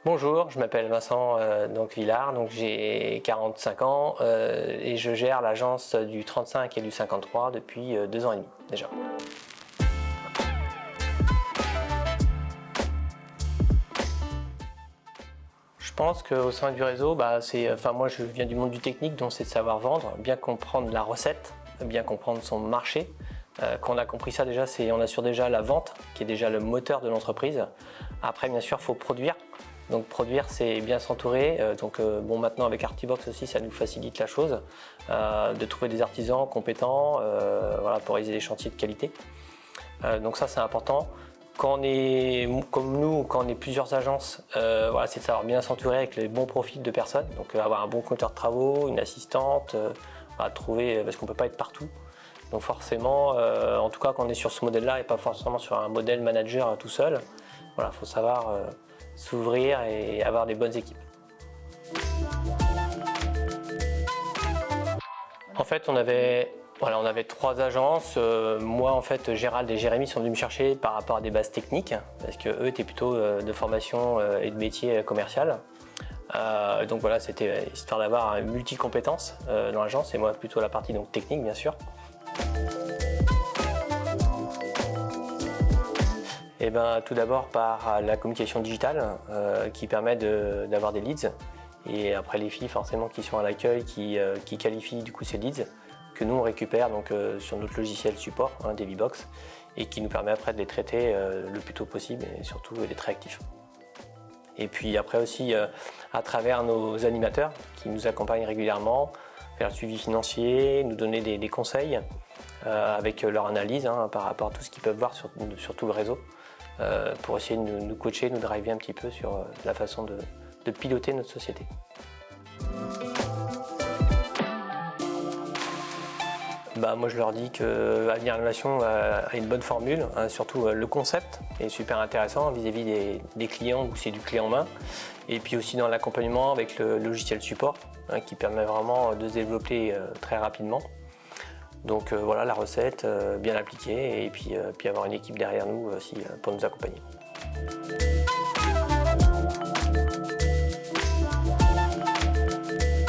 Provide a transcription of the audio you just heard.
Bonjour, je m'appelle Vincent Villard, j'ai 45 ans et je gère l'agence du 35 et du 53 depuis 2 ans et demi déjà. Je pense qu'au sein du réseau, moi je viens du monde du technique, donc c'est de savoir vendre, bien comprendre la recette, bien comprendre son marché. Quand on a compris ça déjà, on assure déjà la vente, qui est déjà le moteur de l'entreprise. Après bien sûr, il faut produire. Donc produire, c'est bien s'entourer. Maintenant avec Artibox aussi, ça nous facilite la chose, de trouver des artisans compétents, pour réaliser des chantiers de qualité. Donc ça c'est important. Quand on est comme nous, quand on est plusieurs agences, c'est de savoir bien s'entourer avec les bons profils de personnes. Donc avoir un bon compteur de travaux, une assistante, trouver, parce qu'on ne peut pas être partout. Donc forcément, en tout cas quand on est sur ce modèle-là et pas forcément sur un modèle manager tout seul, il faut savoir s'ouvrir et avoir des bonnes équipes. En fait, on avait 3 agences. Moi, en fait, Gérald et Jérémy sont venus me chercher par rapport à des bases techniques, parce qu'eux étaient plutôt de formation et de métier commercial. C'était histoire d'avoir une multi-compétences dans l'agence, et moi plutôt la partie technique, bien sûr. Tout d'abord par la communication digitale qui permet d'avoir des leads. Et après les filles forcément qui sont à l'accueil, qui qualifient du coup ces leads, que nous on récupère sur notre logiciel support, Devibox, et qui nous permet après de les traiter le plus tôt possible et surtout d'être réactifs. Et puis après aussi à travers nos animateurs qui nous accompagnent régulièrement, faire le suivi financier, nous donner des conseils avec leur analyse par rapport à tout ce qu'ils peuvent voir sur tout le réseau, pour essayer de nous coacher, nous driver un petit peu sur la façon de piloter notre société. Moi je leur dis que Avenir Innovation a une bonne formule, surtout le concept est super intéressant vis-à-vis des clients où c'est du clé en main, et puis aussi dans l'accompagnement avec le logiciel support qui permet vraiment de se développer très rapidement. Donc la recette, bien l'appliquer et puis avoir une équipe derrière nous aussi pour nous accompagner.